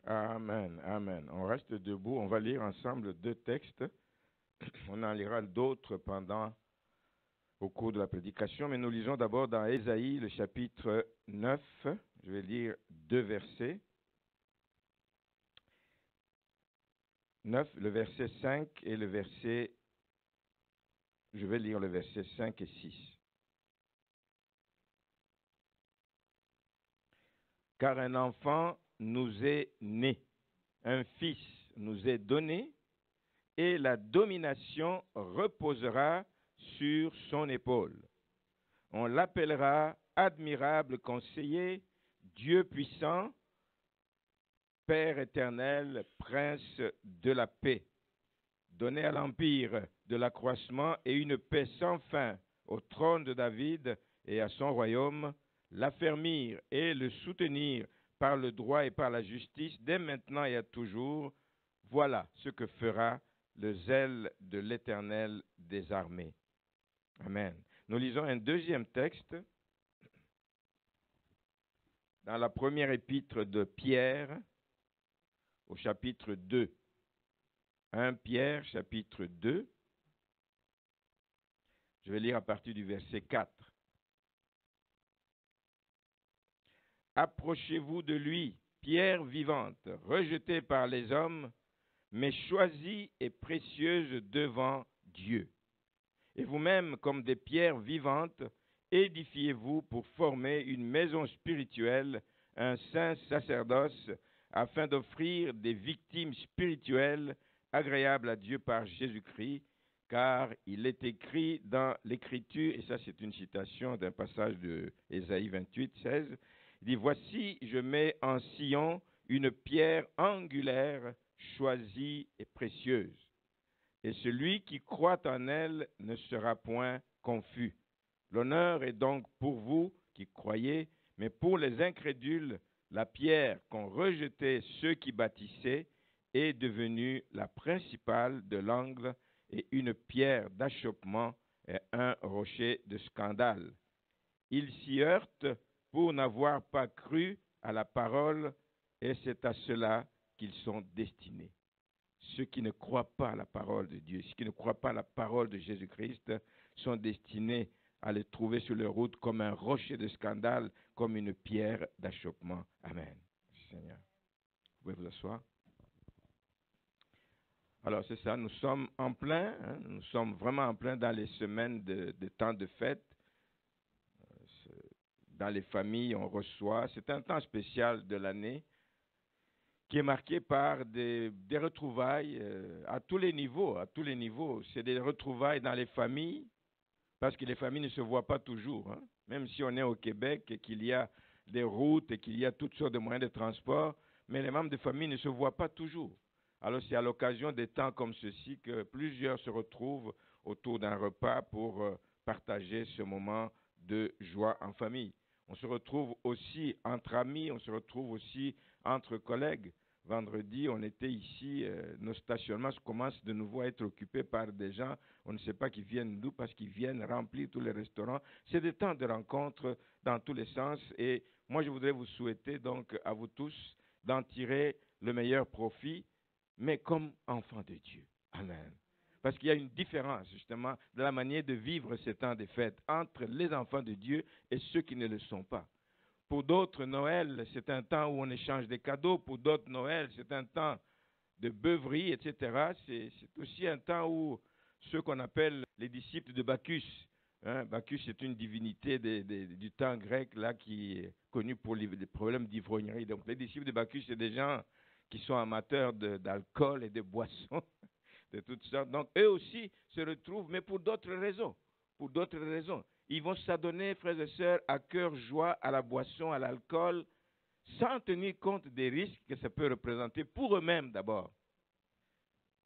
Amen, amen. On reste debout, on va lire ensemble deux textes. On en lira d'autres au cours de la prédication, mais nous lisons d'abord dans Ésaïe, le chapitre 9. Je vais lire deux versets. 9, le verset 5 et le verset... Je vais lire le verset 5 et 6. Car un enfant nous est né, un fils nous est donné, et la domination reposera sur son épaule. On l'appellera admirable conseiller, Dieu puissant, Père éternel, prince de la paix. Donner à l'empire de l'accroissement et une paix sans fin au trône de David et à son royaume, l'affermir et le soutenir par le droit et par la justice, dès maintenant et à toujours. Voilà ce que fera le zèle de l'Éternel des armées. Amen. Nous lisons un deuxième texte dans la première épître de Pierre, au chapitre 2. 1 Pierre, chapitre 2. Je vais lire à partir du verset 4. Approchez-vous de lui, pierre vivante, rejetée par les hommes, mais choisie et précieuse devant Dieu. Et vous-même, comme des pierres vivantes, édifiez-vous pour former une maison spirituelle, un saint sacerdoce, afin d'offrir des victimes spirituelles agréables à Dieu par Jésus-Christ, car il est écrit dans l'Écriture, et ça c'est une citation d'un passage de Ésaïe 28, 16, il dit « Voici, je mets en Sion une pierre angulaire, choisie et précieuse. Et celui qui croit en elle ne sera point confus. L'honneur est donc pour vous qui croyez, mais pour les incrédules, la pierre qu'ont rejetée ceux qui bâtissaient est devenue la principale de l'angle et une pierre d'achoppement et un rocher de scandale. Ils s'y heurtent pour n'avoir pas cru à la parole, et c'est à cela qu'ils sont destinés. » Ceux qui ne croient pas à la parole de Dieu, ceux qui ne croient pas à la parole de Jésus-Christ, sont destinés à les trouver sur leur route comme un rocher de scandale, comme une pierre d'achoppement. Amen. Seigneur. Vous pouvez vous asseoir. Alors c'est ça, nous sommes en plein, nous sommes vraiment en plein dans les semaines de temps de fête. Dans les familles, on reçoit. C'est un temps spécial de l'année qui est marqué par des retrouvailles à tous les niveaux, à tous les niveaux. C'est des retrouvailles dans les familles, parce que les familles ne se voient pas toujours. Même si on est au Québec et qu'il y a des routes et qu'il y a toutes sortes de moyens de transport, mais les membres de famille ne se voient pas toujours. Alors c'est à l'occasion des temps comme ceci que plusieurs se retrouvent autour d'un repas pour partager ce moment de joie en famille. On se retrouve aussi entre amis, on se retrouve aussi entre collègues. Vendredi, on était ici, nos stationnements commencent de nouveau à être occupés par des gens, on ne sait pas qui viennent d'où, parce qu'ils viennent remplir tous les restaurants. C'est des temps de rencontre dans tous les sens, et moi je voudrais vous souhaiter donc à vous tous d'en tirer le meilleur profit, mais comme enfants de Dieu. Amen. Parce qu'il y a une différence, justement, de la manière de vivre ces temps de fête entre les enfants de Dieu et ceux qui ne le sont pas. Pour d'autres, Noël, c'est un temps où on échange des cadeaux. Pour d'autres, Noël, c'est un temps de beuverie, etc. C'est aussi un temps où ceux qu'on appelle les disciples de Bacchus. Bacchus est une divinité du temps grec là, qui est connue pour les problèmes d'ivrognerie. Donc les disciples de Bacchus, c'est des gens qui sont amateurs d'alcool et de boissons de toutes sortes. Donc eux aussi se retrouvent, mais pour d'autres raisons. Pour d'autres raisons. Ils vont s'adonner, frères et sœurs, à cœur joie à la boisson, à l'alcool, sans tenir compte des risques que ça peut représenter pour eux-mêmes d'abord.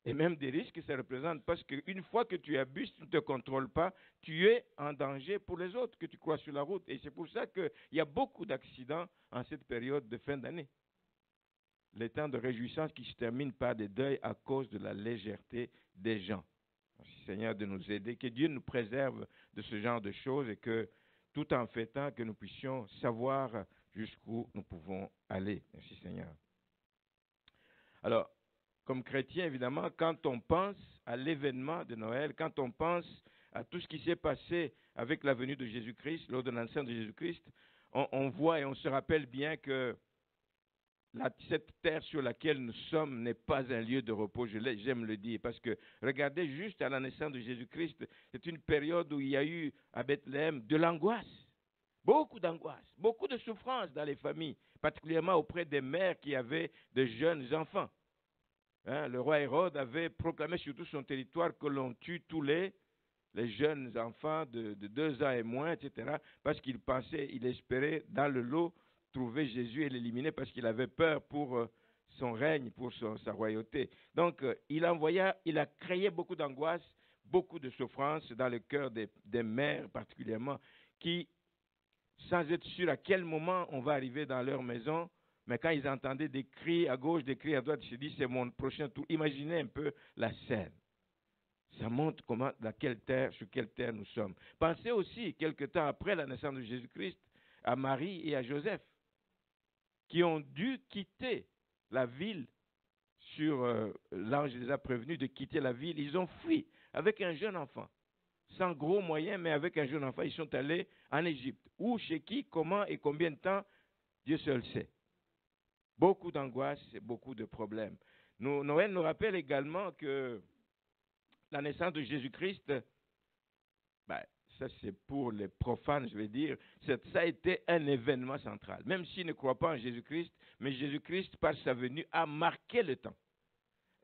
Et même des risques que ça représente, parce qu'une fois que tu abuses, tu ne te contrôles pas, tu es en danger pour les autres que tu crois sur la route. Et c'est pour ça qu'il y a beaucoup d'accidents en cette période de fin d'année. Les temps de réjouissance qui se terminent par des deuils à cause de la légèreté des gens. Merci Seigneur de nous aider, que Dieu nous préserve de ce genre de choses et que tout en fêtant, que nous puissions savoir jusqu'où nous pouvons aller. Merci Seigneur. Alors, comme chrétien, évidemment, quand on pense à l'événement de Noël, quand on pense à tout ce qui s'est passé avec la venue de Jésus-Christ, lors de la naissance de Jésus-Christ, on voit et on se rappelle bien que cette terre sur laquelle nous sommes n'est pas un lieu de repos, j'aime le dire, parce que regardez juste à la naissance de Jésus-Christ, c'est une période où il y a eu à Bethléem de l'angoisse, beaucoup d'angoisse, beaucoup de souffrance dans les familles, particulièrement auprès des mères qui avaient de jeunes enfants. Hein, le roi Hérode avait proclamé sur tout son territoire que l'on tue tous les jeunes enfants de 2 ans et moins, etc., parce qu'il pensait, il espérait dans le lot trouver Jésus et l'éliminer parce qu'il avait peur pour son règne, pour sa royauté. Donc, il a créé beaucoup d'angoisse, beaucoup de souffrance dans le cœur des mères particulièrement, qui, sans être sûr à quel moment on va arriver dans leur maison, mais quand ils entendaient des cris à gauche, des cris à droite, ils se disent, c'est mon prochain tour. Imaginez un peu la scène. Ça montre comment, sur quelle terre nous sommes. Pensez aussi, quelque temps après la naissance de Jésus-Christ, à Marie et à Joseph, qui ont dû quitter la ville l'ange les a prévenus de quitter la ville. Ils ont fui avec un jeune enfant, sans gros moyens, mais avec un jeune enfant. Ils sont allés en Égypte. Où, chez qui, comment et combien de temps, Dieu seul sait. Beaucoup d'angoisse et beaucoup de problèmes. Noël nous rappelle également que la naissance de Jésus-Christ, ça c'est pour les profanes, je vais dire, ça a été un événement central. Même s'ils ne croient pas en Jésus-Christ, mais Jésus-Christ, par sa venue, a marqué le temps.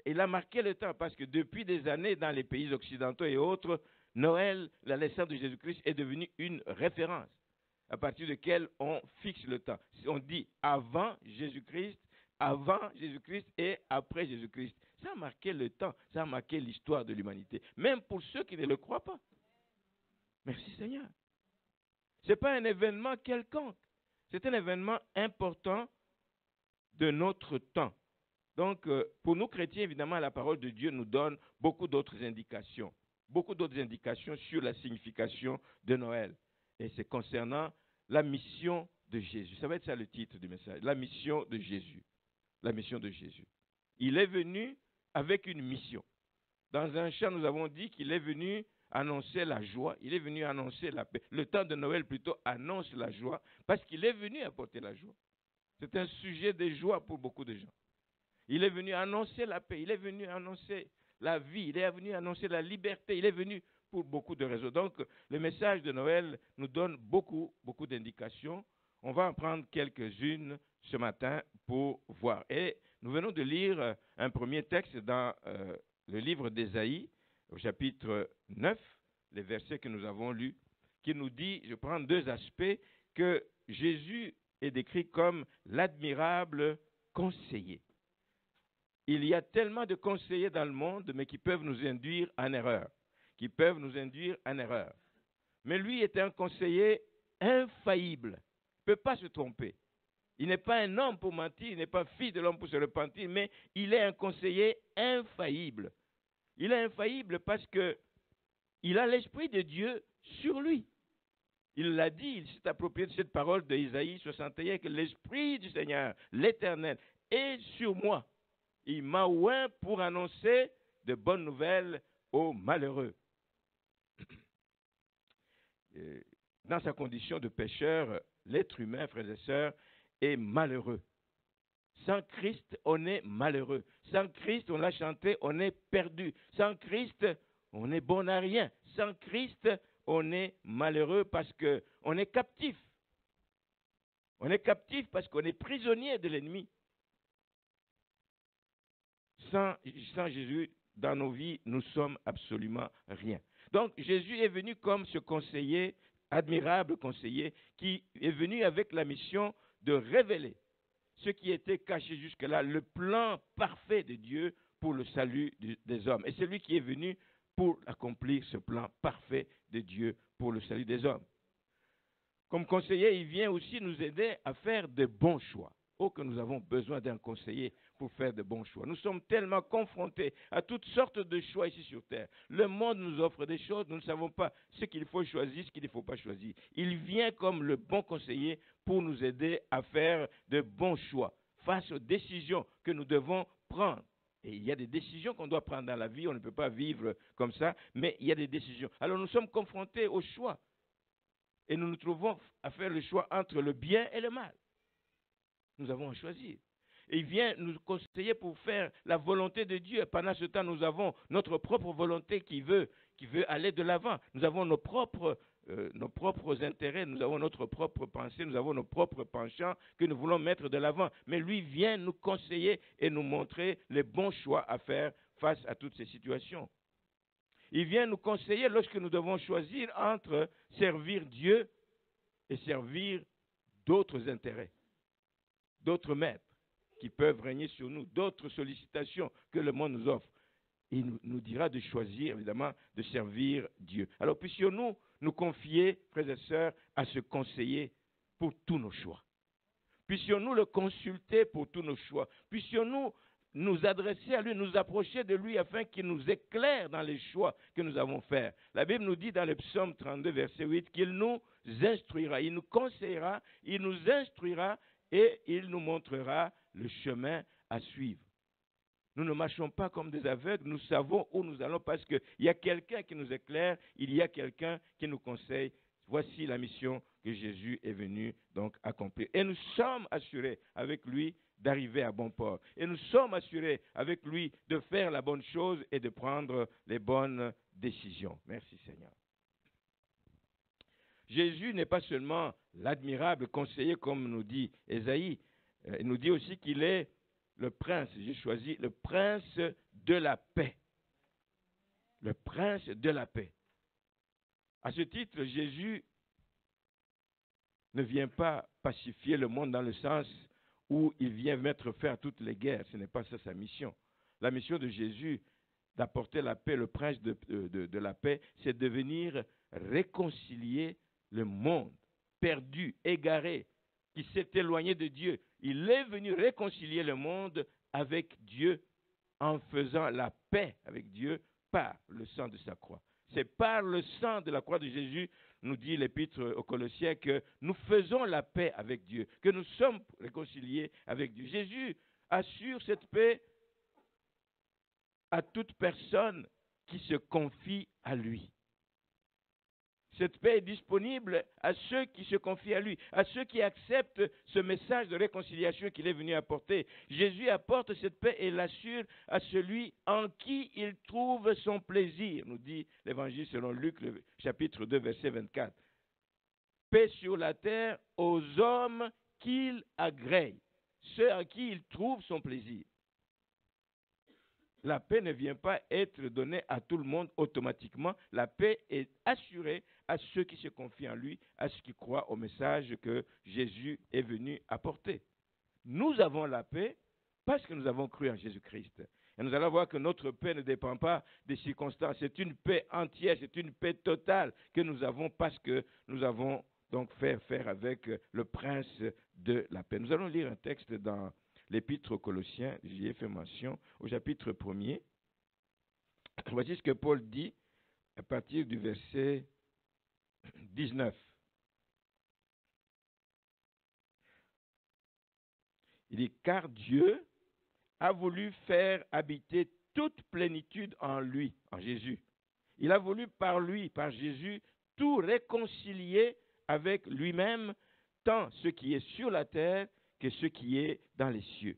Il a marqué le temps parce que depuis des années, dans les pays occidentaux et autres, Noël, la naissance de Jésus-Christ, est devenue une référence à partir de laquelle on fixe le temps. On dit avant Jésus-Christ et après Jésus-Christ. Ça a marqué le temps, ça a marqué l'histoire de l'humanité, même pour ceux qui ne le croient pas. Merci Seigneur. Ce n'est pas un événement quelconque, c'est un événement important de notre temps. Donc, pour nous chrétiens, évidemment, la parole de Dieu nous donne beaucoup d'autres indications sur la signification de Noël. Et c'est concernant la mission de Jésus. Ça va être ça le titre du message, la mission de Jésus. La mission de Jésus. Il est venu avec une mission. Dans un chant, nous avons dit qu'il est venu annoncer la joie, il est venu annoncer la paix. Le temps de Noël, plutôt, annonce la joie parce qu'il est venu apporter la joie. C'est un sujet de joie pour beaucoup de gens. Il est venu annoncer la paix, il est venu annoncer la vie, il est venu annoncer la liberté, il est venu pour beaucoup de raisons. Donc, le message de Noël nous donne beaucoup d'indications. On va en prendre quelques-unes ce matin pour voir. Et nous venons de lire un premier texte dans le livre d'Ésaïe, au chapitre 9, les versets que nous avons lus, qui nous dit, je prends 2 aspects, que Jésus est décrit comme l'admirable conseiller. Il y a tellement de conseillers dans le monde, mais qui peuvent nous induire en erreur. Mais lui est un conseiller infaillible. Il ne peut pas se tromper. Il n'est pas un homme pour mentir, il n'est pas fils de l'homme pour se repentir, mais il est un conseiller infaillible. Il est infaillible parce qu'il a l'Esprit de Dieu sur lui. Il l'a dit, il s'est approprié de cette parole d'Ésaïe 61, que l'Esprit du Seigneur, l'Éternel, est sur moi. Il m'a oint pour annoncer de bonnes nouvelles aux malheureux. Dans sa condition de pécheur, l'être humain, frères et sœurs, est malheureux. Sans Christ, on est malheureux. Sans Christ, on l'a chanté, on est perdu. Sans Christ, on est bon à rien. Sans Christ, on est malheureux parce qu'on est captif. On est captif parce qu'on est prisonnier de l'ennemi. Sans Jésus, dans nos vies, nous sommes absolument rien. Donc, Jésus est venu comme ce conseiller, admirable conseiller, qui est venu avec la mission de révéler ce qui était caché jusque-là, le plan parfait de Dieu pour le salut des hommes. Et c'est lui qui est venu pour accomplir ce plan parfait de Dieu pour le salut des hommes. Comme conseiller, il vient aussi nous aider à faire de bons choix. Oh, que nous avons besoin d'un conseiller pour faire de bons choix. Nous sommes tellement confrontés à toutes sortes de choix ici sur Terre. Le monde nous offre des choses, nous ne savons pas ce qu'il faut choisir, ce qu'il ne faut pas choisir. Il vient comme le bon conseiller pour nous aider à faire de bons choix. face aux décisions que nous devons prendre. Et il y a des décisions qu'on doit prendre dans la vie, on ne peut pas vivre comme ça, mais il y a des décisions. Alors nous sommes confrontés au choix. Et nous nous trouvons à faire le choix entre le bien et le mal. Nous avons à choisir. Et il vient nous conseiller pour faire la volonté de Dieu. Pendant ce temps, nous avons notre propre volonté qui veut aller de l'avant. Nous avons nos propres intérêts, nous avons notre propre pensée, nous avons nos propres penchants que nous voulons mettre de l'avant. Mais lui vient nous conseiller et nous montrer les bons choix à faire face à toutes ces situations. Il vient nous conseiller lorsque nous devons choisir entre servir Dieu et servir d'autres intérêts, d'autres maîtres qui peuvent régner sur nous, d'autres sollicitations que le monde nous offre. Il nous dira de choisir, évidemment, de servir Dieu. Alors, puissions-nous nous confier, frères et sœurs, à ce conseiller pour tous nos choix. Puissions-nous le consulter pour tous nos choix. Puissions-nous nous adresser à lui, nous approcher de lui afin qu'il nous éclaire dans les choix que nous avons faits. La Bible nous dit dans le psaume 32, verset 8, qu'il nous instruira, il nous conseillera, il nous instruira et il nous montrera le chemin à suivre. Nous ne marchons pas comme des aveugles, nous savons où nous allons parce qu'il y a quelqu'un qui nous éclaire, il y a quelqu'un qui nous conseille. Voici la mission que Jésus est venu donc accomplir. Et nous sommes assurés avec lui d'arriver à bon port. Et nous sommes assurés avec lui de faire la bonne chose et de prendre les bonnes décisions. Merci Seigneur. Jésus n'est pas seulement l'admirable conseiller comme nous dit Ésaïe, il nous dit aussi qu'il est le prince, j'ai choisi le prince de la paix. Le prince de la paix. À ce titre, Jésus ne vient pas pacifier le monde dans le sens où il vient mettre fin à toutes les guerres. Ce n'est pas ça sa mission. La mission de Jésus, d'apporter la paix, le prince de la paix, c'est de venir réconcilier le monde perdu, égaré, qui s'est éloigné de Dieu. Il est venu réconcilier le monde avec Dieu en faisant la paix avec Dieu par le sang de sa croix. C'est par le sang de la croix de Jésus, nous dit l'Épître aux Colossiens, que nous faisons la paix avec Dieu, que nous sommes réconciliés avec Dieu. Jésus assure cette paix à toute personne qui se confie à lui. Cette paix est disponible à ceux qui se confient à lui, à ceux qui acceptent ce message de réconciliation qu'il est venu apporter. Jésus apporte cette paix et l'assure à celui en qui il trouve son plaisir, nous dit l'Évangile selon Luc, le chapitre 2, verset 24. Paix sur la terre aux hommes qu'il agrée, ceux à qui il trouve son plaisir. La paix ne vient pas être donnée à tout le monde automatiquement. La paix est assurée à ceux qui se confient en lui, à ceux qui croient au message que Jésus est venu apporter. Nous avons la paix parce que nous avons cru en Jésus-Christ. Et nous allons voir que notre paix ne dépend pas des circonstances. C'est une paix entière, c'est une paix totale que nous avons parce que nous avons donc fait faire avec le prince de la paix. Nous allons lire un texte dans l'Épître aux Colossiens, j'y ai fait mention, au chapitre 1er. Voici ce que Paul dit à partir du verset 19. Il dit, car Dieu a voulu faire habiter toute plénitude en lui, en Jésus. Il a voulu par lui, par Jésus, tout réconcilier avec lui-même, tant ce qui est sur la terre que ce qui est dans les cieux.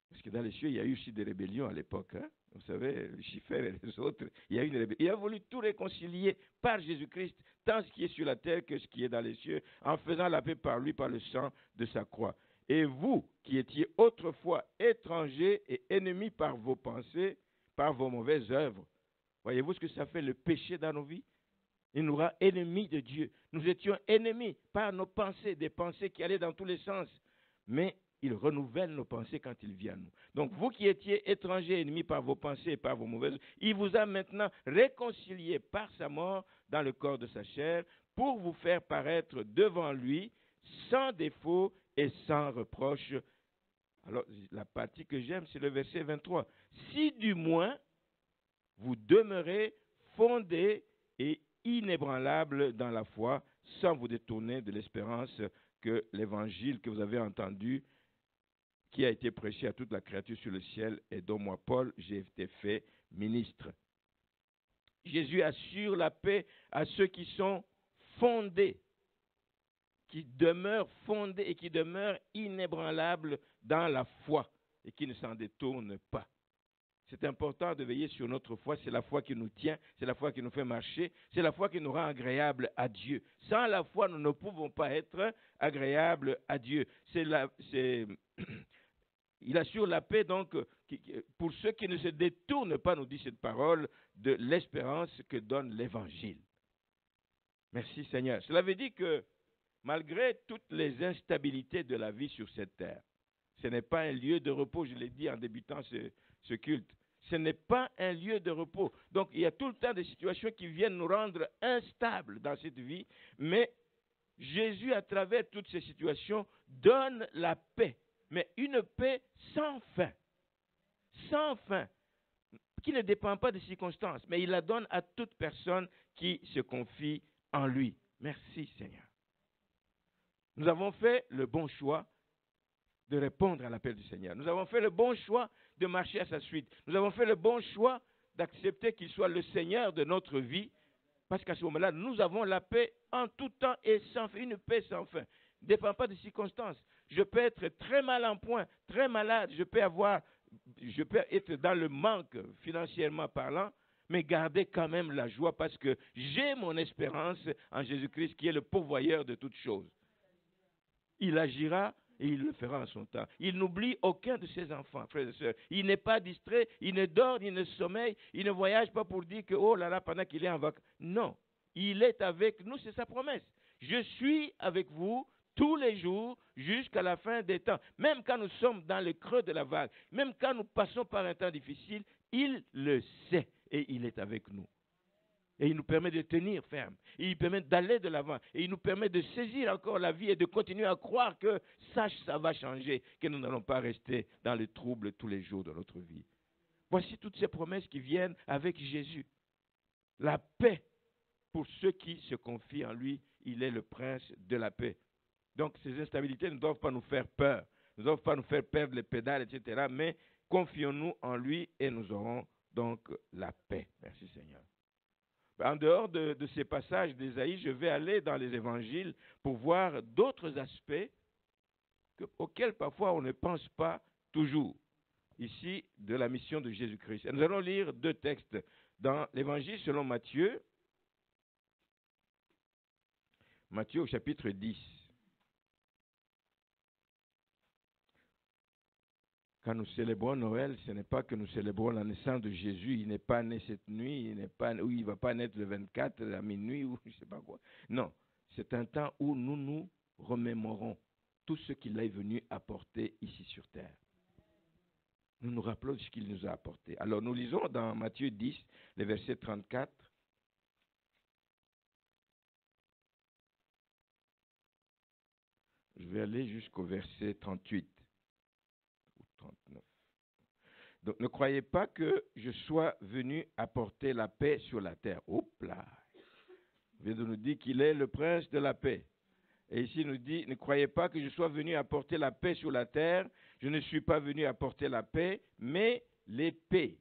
Parce que dans les cieux, il y a eu aussi des rébellions à l'époque. Hein? Vous savez, Lucifer et les autres, il y a eu une rébellion. Il a voulu tout réconcilier par Jésus-Christ, tant ce qui est sur la terre que ce qui est dans les cieux, en faisant la paix par lui, par le sang de sa croix. Et vous, qui étiez autrefois étrangers et ennemis par vos pensées, par vos mauvaises œuvres, voyez-vous ce que ça fait le péché dans nos vies? Il nous rend ennemis de Dieu. Nous étions ennemis par nos pensées, des pensées qui allaient dans tous les sens. Mais il renouvelle nos pensées quand il vient à nous. Donc vous qui étiez étrangers, ennemis par vos pensées et par vos mauvaises, il vous a maintenant réconciliés par sa mort dans le corps de sa chair pour vous faire paraître devant lui sans défaut et sans reproche. Alors la partie que j'aime, c'est le verset 23. Si du moins vous demeurez fondés et inébranlable dans la foi, sans vous détourner de l'espérance que l'évangile que vous avez entendu qui a été prêché à toute la créature sur le ciel et dont moi, Paul, j'ai été fait ministre. Jésus assure la paix à ceux qui sont fondés, qui demeurent fondés et qui demeurent inébranlables dans la foi et qui ne s'en détournent pas. C'est important de veiller sur notre foi. C'est la foi qui nous tient, c'est la foi qui nous fait marcher, c'est la foi qui nous rend agréables à Dieu. Sans la foi, nous ne pouvons pas être agréables à Dieu. Il assure la paix donc pour ceux qui ne se détournent pas, nous dit cette parole, de l'espérance que donne l'Évangile. Merci Seigneur. Cela veut dire que malgré toutes les instabilités de la vie sur cette terre, ce n'est pas un lieu de repos, je l'ai dit en débutant ce culte. Ce n'est pas un lieu de repos. Donc, il y a tout le temps des situations qui viennent nous rendre instables dans cette vie, mais Jésus, à travers toutes ces situations, donne la paix, mais une paix sans fin, qui ne dépend pas des circonstances, mais il la donne à toute personne qui se confie en lui. Merci Seigneur. Nous avons fait le bon choix de répondre à l'appel du Seigneur. Nous avons fait le bon choix de marcher à sa suite. Nous avons fait le bon choix d'accepter qu'il soit le Seigneur de notre vie, parce qu'à ce moment-là, nous avons la paix en tout temps et sans fin, une paix sans fin. Ne dépend pas des circonstances. Je peux être très mal en point, très malade, je peux être dans le manque financièrement parlant, mais garder quand même la joie parce que j'ai mon espérance en Jésus-Christ qui est le pourvoyeur de toutes choses. Il agira et il le fera en son temps. Il n'oublie aucun de ses enfants, frères et sœurs. Il n'est pas distrait, il ne dort, il ne sommeille, il ne voyage pas pour dire que, oh là là, pendant qu'il est en vacances. Non, il est avec nous, c'est sa promesse. Je suis avec vous tous les jours jusqu'à la fin des temps. Même quand nous sommes dans le creux de la vague, même quand nous passons par un temps difficile, il le sait et il est avec nous. Et il nous permet de tenir ferme. Et il permet d'aller de l'avant. Et il nous permet de saisir encore la vie et de continuer à croire que ça va changer, que nous n'allons pas rester dans le trouble tous les jours de notre vie. Voici toutes ces promesses qui viennent avec Jésus. La paix pour ceux qui se confient en lui, il est le prince de la paix. Donc ces instabilités ne doivent pas nous faire peur, ne doivent pas nous faire perdre les pédales, etc. Mais confions-nous en lui et nous aurons donc la paix. Merci Seigneur. En dehors de ces passages d'Ésaïe, je vais aller dans les évangiles pour voir d'autres aspects auxquels parfois on ne pense pas toujours, ici, de la mission de Jésus-Christ. Et nous allons lire deux textes dans l'évangile selon Matthieu, Matthieu au chapitre 10. Quand nous célébrons Noël, ce n'est pas que nous célébrons la naissance de Jésus. Il n'est pas né cette nuit, il ne va pas naître le 24 à minuit ou je ne sais pas quoi. Non, c'est un temps où nous nous remémorons tout ce qu'il est venu apporter ici sur terre. Nous nous rappelons de ce qu'il nous a apporté. Alors nous lisons dans Matthieu 10, le verset 34. Je vais aller jusqu'au verset 38. 39. Donc ne croyez pas que je sois venu apporter la paix sur la terre. Hop là. Il vient de nous dire qu'il est le prince de la paix. Et ici il nous dit, ne croyez pas que je sois venu apporter la paix sur la terre. Je ne suis pas venu apporter la paix, mais l'épée.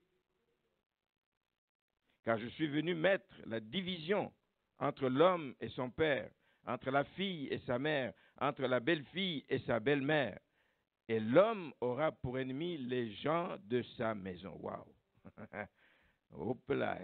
Car je suis venu mettre la division entre l'homme et son père, entre la fille et sa mère, entre la belle-fille et sa belle-mère. Et l'homme aura pour ennemi les gens de sa maison. Waouh! Hop là!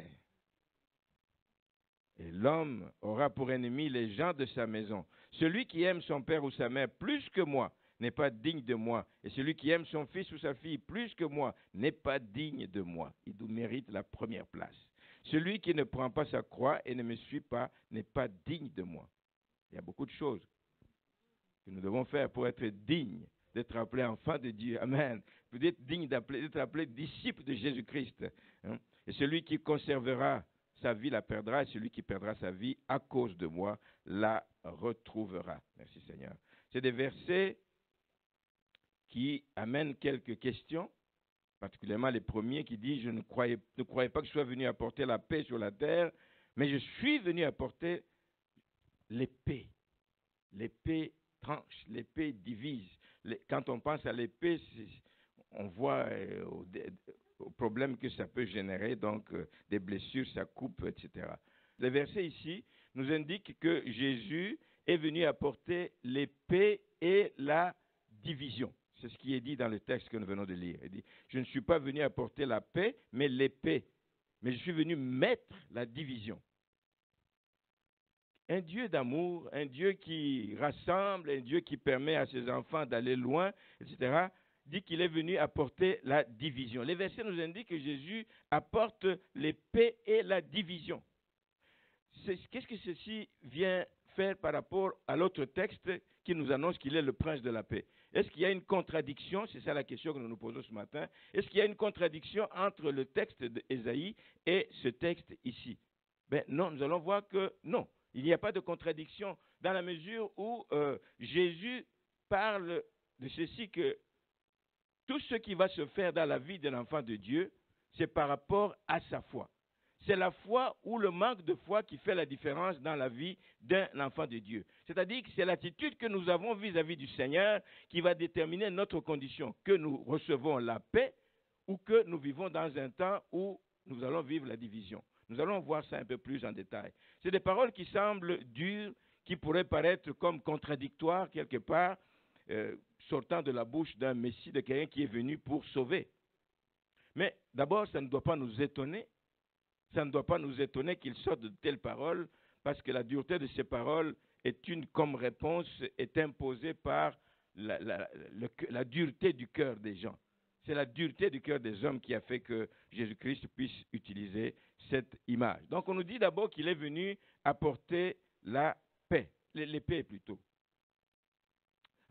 Et l'homme aura pour ennemi les gens de sa maison. Celui qui aime son père ou sa mère plus que moi n'est pas digne de moi. Et celui qui aime son fils ou sa fille plus que moi n'est pas digne de moi. Il mérite la première place. Celui qui ne prend pas sa croix et ne me suit pas n'est pas digne de moi. Il y a beaucoup de choses que nous devons faire pour être dignes d'être appelé enfant de Dieu. Amen. D'être digne d'être appelé disciple de Jésus-Christ. Et celui qui conservera sa vie la perdra, et celui qui perdra sa vie à cause de moi la retrouvera. Merci Seigneur. C'est des versets qui amènent quelques questions, particulièrement les premiers qui disent « Je ne croyais pas que je sois venu apporter la paix sur la terre, mais je suis venu apporter l'épée. L'épée tranche, l'épée divise. quand on pense à l'épée, on voit au problème que ça peut générer, donc des blessures, ça coupe, etc. Le verset ici nous indique que Jésus est venu apporter l'épée et la division. C'est ce qui est dit dans le texte que nous venons de lire. Il dit, je ne suis pas venu apporter la paix, mais l'épée. Mais je suis venu mettre la division. Un Dieu d'amour, un Dieu qui rassemble, un Dieu qui permet à ses enfants d'aller loin, etc., dit qu'il est venu apporter la division. Les versets nous indiquent que Jésus apporte l'épée et la division. Qu'est-ce que ceci vient faire par rapport à l'autre texte qui nous annonce qu'il est le prince de la paix? Est-ce qu'il y a une contradiction? C'est ça la question que nous nous posons ce matin. Est-ce qu'il y a une contradiction entre le texte d'Ésaïe et ce texte ici? Ben non, nous allons voir que non, il n'y a pas de contradiction dans la mesure où Jésus parle de ceci, que tout ce qui va se faire dans la vie de l'enfant de Dieu, c'est par rapport à sa foi. C'est la foi ou le manque de foi qui fait la différence dans la vie d'un enfant de Dieu. C'est-à-dire que c'est l'attitude que nous avons vis-à-vis du Seigneur qui va déterminer notre condition, que nous recevons la paix ou que nous vivons dans un temps où nous allons vivre la division. Nous allons voir ça un peu plus en détail. C'est des paroles qui semblent dures, qui pourraient paraître comme contradictoires quelque part, sortant de la bouche d'un Messie, de quelqu'un qui est venu pour sauver. Mais d'abord, ça ne doit pas nous étonner. Ça ne doit pas nous étonner qu'il sorte de telles paroles, parce que la dureté de ces paroles comme réponse, est imposée par la dureté du cœur des gens. C'est la dureté du cœur des hommes qui a fait que Jésus-Christ puisse utiliser cette image. Donc on nous dit d'abord qu'il est venu apporter la paix, l'épée plutôt.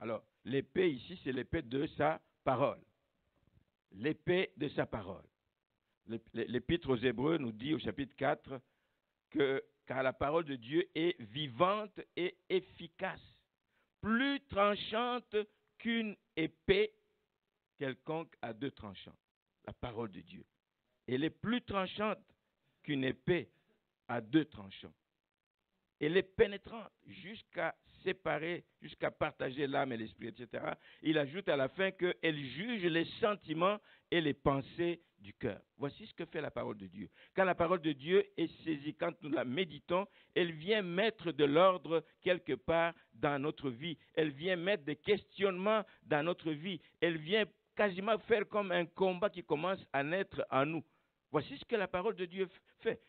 Alors, l'épée ici, c'est l'épée de sa parole. L'épée de sa parole. L'Épître aux Hébreux nous dit au chapitre 4 que car la parole de Dieu est vivante et efficace, plus tranchante qu'une épée quelconque à deux tranchants. La parole de Dieu. Elle est plus tranchante qu'une épée à deux tranchants. Elle est pénétrante jusqu'à séparer, jusqu'à partager l'âme et l'esprit, etc. Il ajoute à la fin qu'elle juge les sentiments et les pensées du cœur. Voici ce que fait la parole de Dieu. Quand la parole de Dieu est saisie, quand nous la méditons, elle vient mettre de l'ordre quelque part dans notre vie. Elle vient mettre des questionnements dans notre vie. Elle vient quasiment faire comme un combat qui commence à naître en nous. Voici ce que la parole de Dieu fait.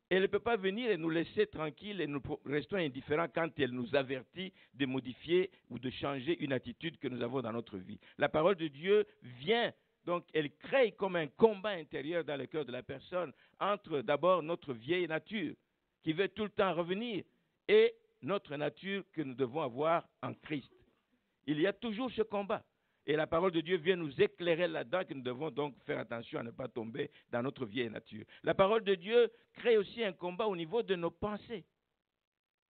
Elle ne peut pas venir et nous laisser tranquilles et nous restons indifférents quand elle nous avertit de modifier ou de changer une attitude que nous avons dans notre vie. La parole de Dieu vient, donc elle crée comme un combat intérieur dans le cœur de la personne entre d'abord notre vieille nature qui veut tout le temps revenir et notre nature que nous devons avoir en Christ. Il y a toujours ce combat. Et la parole de Dieu vient nous éclairer là-dedans, que nous devons donc faire attention à ne pas tomber dans notre vieille nature. La parole de Dieu crée aussi un combat au niveau de nos pensées.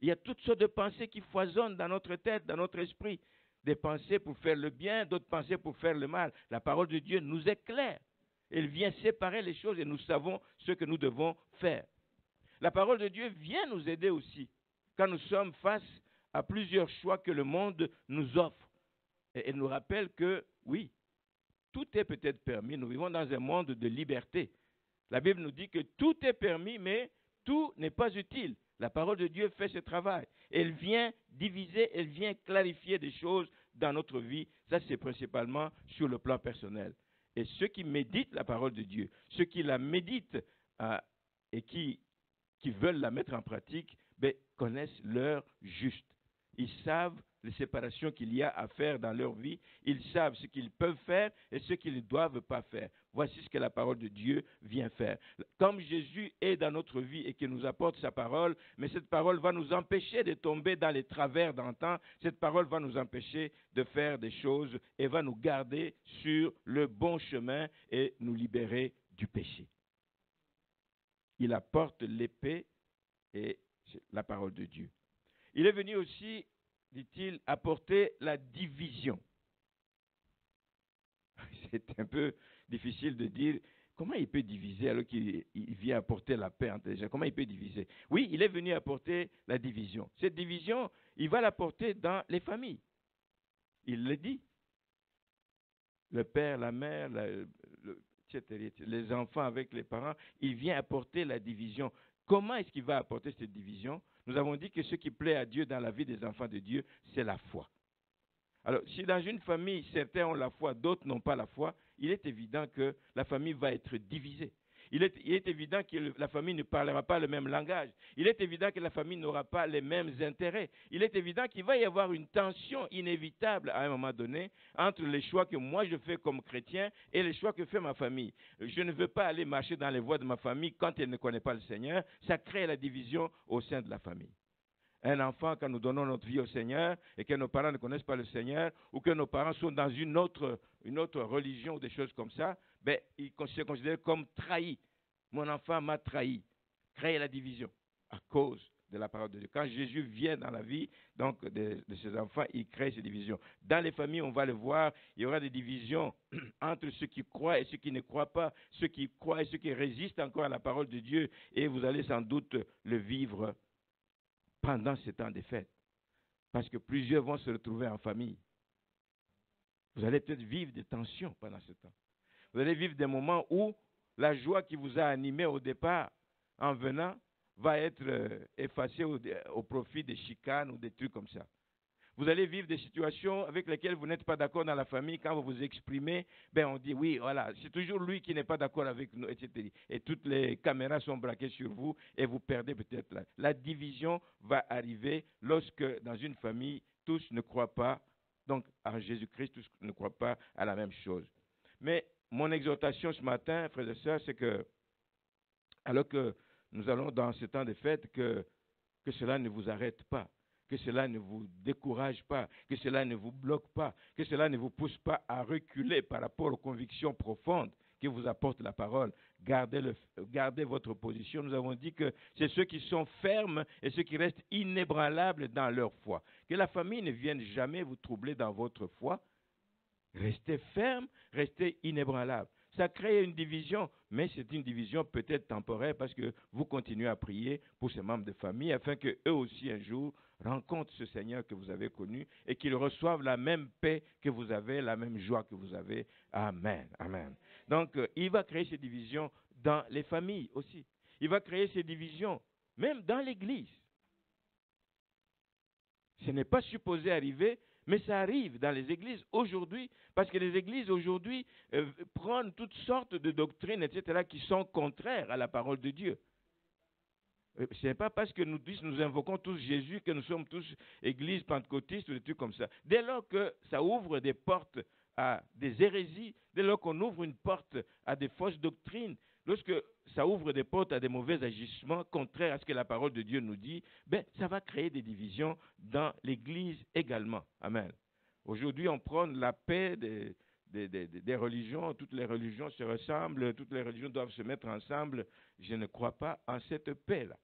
Il y a toutes sortes de pensées qui foisonnent dans notre tête, dans notre esprit. Des pensées pour faire le bien, d'autres pensées pour faire le mal. La parole de Dieu nous éclaire. Elle vient séparer les choses et nous savons ce que nous devons faire. La parole de Dieu vient nous aider aussi quand nous sommes face à plusieurs choix que le monde nous offre. Et elle nous rappelle que, oui, tout est peut-être permis. Nous vivons dans un monde de liberté. La Bible nous dit que tout est permis, mais tout n'est pas utile. La parole de Dieu fait ce travail. Elle vient diviser, elle vient clarifier des choses dans notre vie. Ça, c'est principalement sur le plan personnel. Et ceux qui méditent la parole de Dieu, ceux qui la méditent et qui veulent la mettre en pratique, connaissent l'heure juste. Ils savent les séparations qu'il y a à faire dans leur vie. Ils savent ce qu'ils peuvent faire et ce qu'ils ne doivent pas faire. Voici ce que la parole de Dieu vient faire. Comme Jésus est dans notre vie et qu'il nous apporte sa parole, mais cette parole va nous empêcher de tomber dans les travers d'antan. Cette parole va nous empêcher de faire des choses et va nous garder sur le bon chemin et nous libérer du péché. Il apporte l'épée et la parole de Dieu. Il est venu aussi, dit-il, apporter la division. C'est un peu difficile de dire comment il peut diviser alors qu'il vient apporter la paix entre les gens. Comment il peut diviser? Oui, il est venu apporter la division. Cette division, il va l'apporter dans les familles. Il le dit. le père, la mère, etc., les enfants avec les parents, il vient apporter la division. Comment est-ce qu'il va apporter cette division? Nous avons dit que ce qui plaît à Dieu dans la vie des enfants de Dieu, c'est la foi. Alors, si dans une famille, certains ont la foi, d'autres n'ont pas la foi, il est évident que la famille va être divisée. Il est évident que la famille ne parlera pas le même langage. Il est évident que la famille n'aura pas les mêmes intérêts. Il est évident qu'il va y avoir une tension inévitable à un moment donné entre les choix que moi je fais comme chrétien et les choix que fait ma famille. Je ne veux pas aller marcher dans les voies de ma famille quand elle ne connaît pas le Seigneur. Ça crée la division au sein de la famille. Un enfant, quand nous donnons notre vie au Seigneur et que nos parents ne connaissent pas le Seigneur ou que nos parents sont dans une autre religion ou des choses comme ça, ben, il se considère comme trahi. Mon enfant m'a trahi. Créer la division à cause de la parole de Dieu. Quand Jésus vient dans la vie donc, de ses enfants, il crée ces divisions. Dans les familles, on va le voir, il y aura des divisions entre ceux qui croient et ceux qui ne croient pas, ceux qui croient et ceux qui résistent encore à la parole de Dieu, et vous allez sans doute le vivre pendant ces temps des fêtes. Parce que plusieurs vont se retrouver en famille. Vous allez peut-être vivre des tensions pendant ce temps. Vous allez vivre des moments où la joie qui vous a animé au départ en venant va être effacée au profit des chicanes ou des trucs comme ça. Vous allez vivre des situations avec lesquelles vous n'êtes pas d'accord dans la famille. Quand vous vous exprimez, ben on dit oui, voilà, c'est toujours lui qui n'est pas d'accord avec nous, etc. Et toutes les caméras sont braquées sur vous et vous perdez peut-être là. La division va arriver lorsque dans une famille, tous ne croient pas donc à Jésus-Christ, tous ne croient pas à la même chose. Mais mon exhortation ce matin, frères et sœurs, c'est que, alors que nous allons dans ce temps de fête, que cela ne vous arrête pas, que cela ne vous décourage pas, que cela ne vous bloque pas, que cela ne vous pousse pas à reculer par rapport aux convictions profondes que vous apporte la parole. Gardez votre position. Nous avons dit que c'est ceux qui sont fermes et ceux qui restent inébranlables dans leur foi. Que la famille ne vienne jamais vous troubler dans votre foi. Restez ferme, restez inébranlable. Ça crée une division, mais c'est une division peut-être temporaire parce que vous continuez à prier pour ces membres de famille afin qu'eux aussi un jour rencontrent ce Seigneur que vous avez connu et qu'ils reçoivent la même paix que vous avez, la même joie que vous avez. Amen. Amen. Donc, il va créer ces divisions dans les familles aussi. Il va créer ces divisions même dans l'Église. Ce n'est pas supposé arriver, mais ça arrive dans les églises aujourd'hui, parce que les églises aujourd'hui prennent toutes sortes de doctrines, etc., qui sont contraires à la parole de Dieu. Ce n'est pas parce que nous invoquons tous Jésus que nous sommes tous églises pentecôtistes ou des trucs comme ça. Dès lors que ça ouvre des portes à des hérésies, dès lors qu'on ouvre une porte à des fausses doctrines, lorsque ça ouvre des portes à des mauvais agissements contraires à ce que la parole de Dieu nous dit, ben, ça va créer des divisions dans l'Église également. Amen. Aujourd'hui, on prône la paix des religions. Toutes les religions se ressemblent, toutes les religions doivent se mettre ensemble. Je ne crois pas en cette paix-là.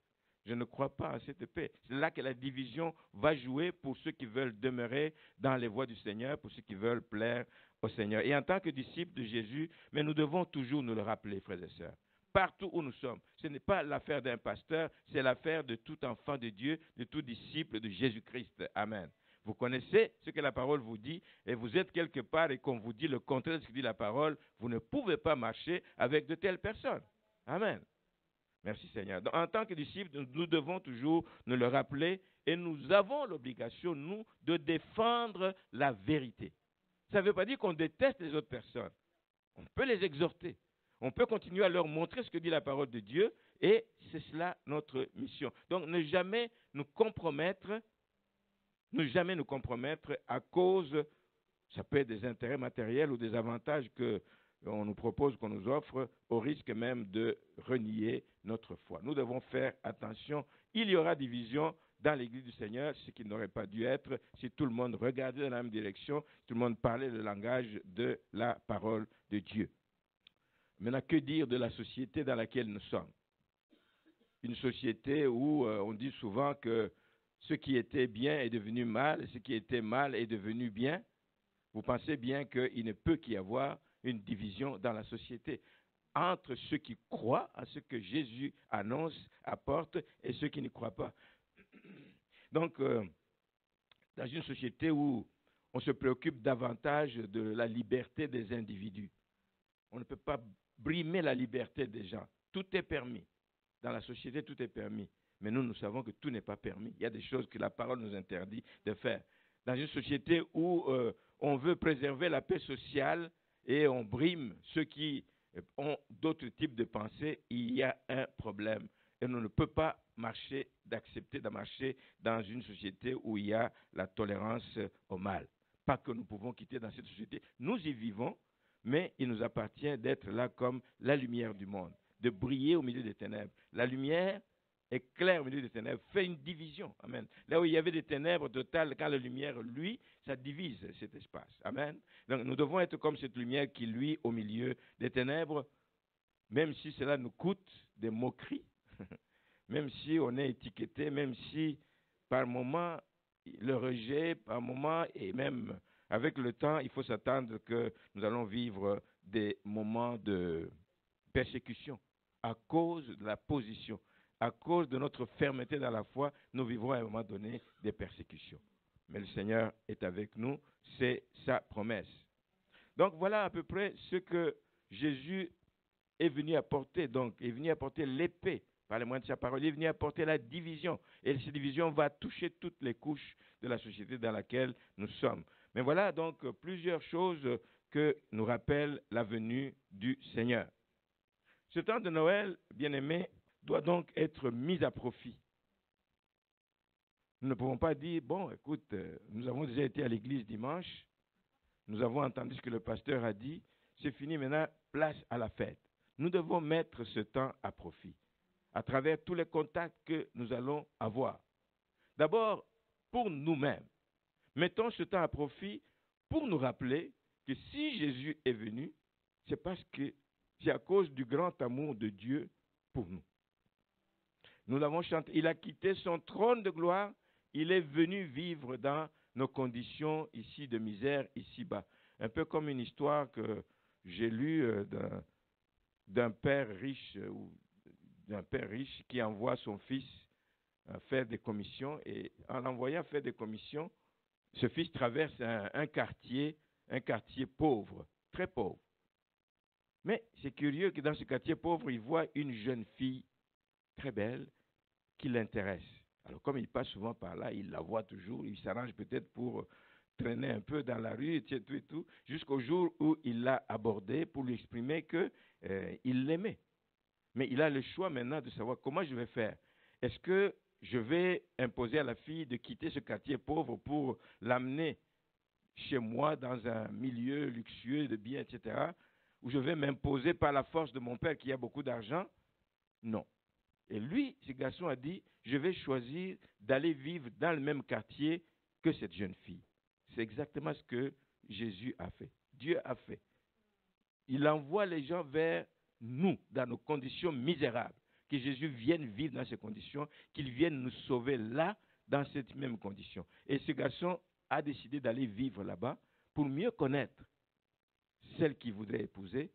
Je ne crois pas en cette paix. C'est là que la division va jouer pour ceux qui veulent demeurer dans les voies du Seigneur, pour ceux qui veulent plaire au Seigneur. Et en tant que disciples de Jésus, mais nous devons toujours nous le rappeler, frères et sœurs. Partout où nous sommes, ce n'est pas l'affaire d'un pasteur, c'est l'affaire de tout enfant de Dieu, de tout disciple de Jésus-Christ. Amen. Vous connaissez ce que la parole vous dit et vous êtes quelque part et qu'on vous dit le contraire de ce que dit la parole, vous ne pouvez pas marcher avec de telles personnes. Amen. Merci Seigneur. Donc, en tant que disciples, nous devons toujours nous le rappeler et nous avons l'obligation, nous, de défendre la vérité. Ça ne veut pas dire qu'on déteste les autres personnes. On peut les exhorter. On peut continuer à leur montrer ce que dit la parole de Dieu et c'est cela notre mission. Donc ne jamais nous compromettre à cause, ça peut être des intérêts matériels ou des avantages qu'on nous propose, qu'on nous offre, au risque même de renier notre foi. Nous devons faire attention. Il y aura division dans l'Église du Seigneur, ce qui n'aurait pas dû être si tout le monde regardait dans la même direction, si tout le monde parlait le langage de la parole de Dieu. Maintenant, que dire de la société dans laquelle nous sommes? Une société où on dit souvent que ce qui était bien est devenu mal, et ce qui était mal est devenu bien. Vous pensez bien qu'il ne peut qu'y avoir une division dans la société entre ceux qui croient à ce que Jésus annonce, apporte, et ceux qui ne croient pas. Donc, dans une société où on se préoccupe davantage de la liberté des individus. On ne peut pas brimer la liberté des gens. Tout est permis. Dans la société, tout est permis. Mais nous savons que tout n'est pas permis. Il y a des choses que la parole nous interdit de faire. Dans une société où on veut préserver la paix sociale et on brime ceux qui ont d'autres types de pensées, il y a un problème. Et on ne peut pas d'accepter de marcher dans une société où il y a la tolérance au mal. Pas que nous pouvons quitter dans cette société. Nous y vivons, mais il nous appartient d'être là comme la lumière du monde, de briller au milieu des ténèbres. La lumière éclaire au milieu des ténèbres, fait une division. Amen. Là où il y avait des ténèbres totales, quand la lumière, lui, ça divise cet espace. Amen. Donc nous devons être comme cette lumière qui, lui, au milieu des ténèbres, même si cela nous coûte des moqueries, même si on est étiqueté, même si par moment, le rejet, par moment, et même avec le temps, il faut s'attendre que nous allons vivre des moments de persécution à cause de la position. À cause de notre fermeté dans la foi, nous vivrons à un moment donné des persécutions. Mais le Seigneur est avec nous, c'est sa promesse. Donc voilà à peu près ce que Jésus est venu apporter. Donc, il est venu apporter l'épée par les moyens de sa parole. Il est venu apporter la division. Et cette division va toucher toutes les couches de la société dans laquelle nous sommes. Mais voilà donc plusieurs choses que nous rappellent la venue du Seigneur. Ce temps de Noël, bien-aimé, doit donc être mis à profit. Nous ne pouvons pas dire, bon, écoute, nous avons déjà été à l'église dimanche, nous avons entendu ce que le pasteur a dit, c'est fini maintenant, place à la fête. Nous devons mettre ce temps à profit, à travers tous les contacts que nous allons avoir. D'abord, pour nous-mêmes, mettons ce temps à profit pour nous rappeler que si Jésus est venu, c'est parce que c'est à cause du grand amour de Dieu pour nous. Nous l'avons chanté, il a quitté son trône de gloire, il est venu vivre dans nos conditions ici de misère, ici-bas. Un peu comme une histoire que j'ai lue d'un père riche qui envoie son fils faire des commissions. Et en l'envoyant faire des commissions, ce fils traverse un quartier pauvre, très pauvre. Mais c'est curieux que dans ce quartier pauvre, il voit une jeune fille très belle qui l'intéresse. Alors comme il passe souvent par là, il la voit toujours, il s'arrange peut-être pour traîner un peu dans la rue, et tout, jusqu'au jour où il l'a abordée pour lui exprimer qu'il l'aimait. Mais il a le choix maintenant de savoir comment je vais faire. Est-ce que je vais imposer à la fille de quitter ce quartier pauvre pour l'amener chez moi dans un milieu luxueux de biens, etc., ou je vais m'imposer par la force de mon père qui a beaucoup d'argent? Non. Et lui, ce garçon a dit, je vais choisir d'aller vivre dans le même quartier que cette jeune fille. C'est exactement ce que Jésus a fait. Dieu a fait. Il envoie les gens vers nous, dans nos conditions misérables. Que Jésus vienne vivre dans ces conditions, qu'il vienne nous sauver là, dans cette même condition. Et ce garçon a décidé d'aller vivre là-bas pour mieux connaître celle qu'il voudrait épouser,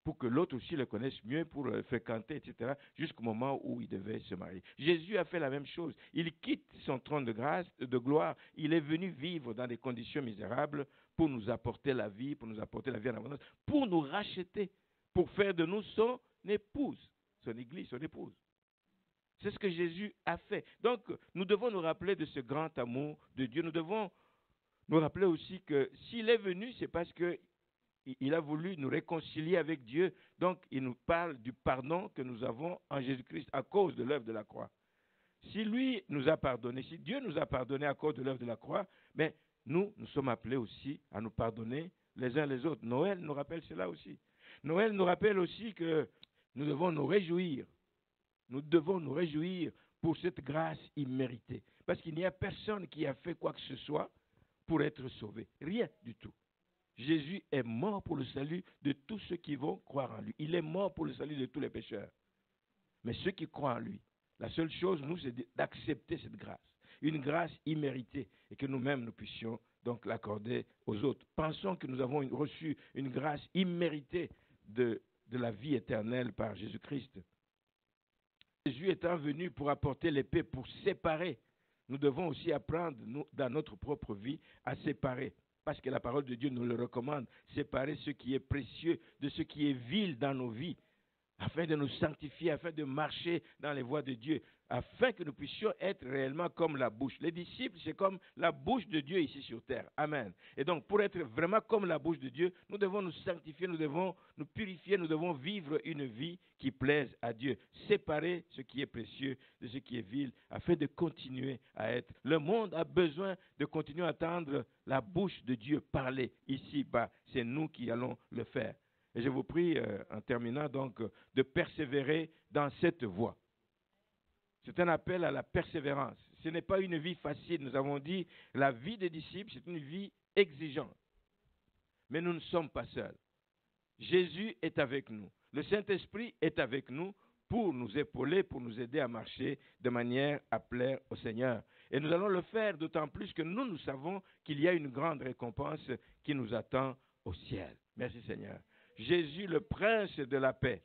pour que l'autre aussi le connaisse mieux, pour le fréquenter, etc., jusqu'au moment où il devait se marier. Jésus a fait la même chose. Il quitte son trône de grâce, de gloire. Il est venu vivre dans des conditions misérables pour nous apporter la vie, pour nous apporter la vie en abondance, pour nous racheter, pour faire de nous son épouse, son église, son épouse. C'est ce que Jésus a fait. Donc, nous devons nous rappeler de ce grand amour de Dieu. Nous devons nous rappeler aussi que s'il est venu, c'est parce que il a voulu nous réconcilier avec Dieu. Donc, il nous parle du pardon que nous avons en Jésus-Christ à cause de l'œuvre de la croix. Si lui nous a pardonné, si Dieu nous a pardonné à cause de l'œuvre de la croix, mais nous sommes appelés aussi à nous pardonner les uns les autres. Noël nous rappelle cela aussi. Noël nous rappelle aussi que nous devons nous réjouir. Nous devons nous réjouir pour cette grâce imméritée. Parce qu'il n'y a personne qui a fait quoi que ce soit pour être sauvé. Rien du tout. Jésus est mort pour le salut de tous ceux qui vont croire en lui. Il est mort pour le salut de tous les pécheurs. Mais ceux qui croient en lui, la seule chose, nous, c'est d'accepter cette grâce. Une grâce imméritée et que nous-mêmes, nous puissions donc l'accorder aux autres. Pensons que nous avons reçu une grâce imméritée de la vie éternelle par Jésus-Christ. Jésus étant venu pour apporter les paix, pour séparer, nous devons aussi apprendre, nous, dans notre propre vie, à séparer. parce que la parole de Dieu nous le recommande. Séparer ce qui est précieux de ce qui est vil dans nos vies, afin de nous sanctifier, afin de marcher dans les voies de Dieu, afin que nous puissions être réellement comme la bouche. Les disciples, c'est comme la bouche de Dieu ici sur terre. Amen. Et donc, pour être vraiment comme la bouche de Dieu, nous devons nous sanctifier, nous devons nous purifier, nous devons vivre une vie qui plaise à Dieu. Séparer ce qui est précieux de ce qui est vil, afin de continuer à être. Le monde a besoin de continuer à entendre la bouche de Dieu parler ici-bas. C'est nous qui allons le faire. Et je vous prie, en terminant donc, de persévérer dans cette voie. C'est un appel à la persévérance. Ce n'est pas une vie facile. Nous avons dit, la vie des disciples, c'est une vie exigeante. Mais nous ne sommes pas seuls. Jésus est avec nous. Le Saint-Esprit est avec nous pour nous épauler, pour nous aider à marcher de manière à plaire au Seigneur. Et nous allons le faire d'autant plus que nous savons qu'il y a une grande récompense qui nous attend au ciel. Merci Seigneur. Jésus, le prince de la paix,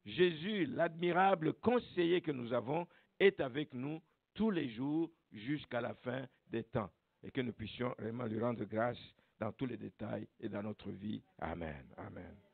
Jésus, l'admirable conseiller que nous avons, est avec nous tous les jours jusqu'à la fin des temps. Et que nous puissions vraiment lui rendre grâce dans tous les détails et dans notre vie. Amen. Amen.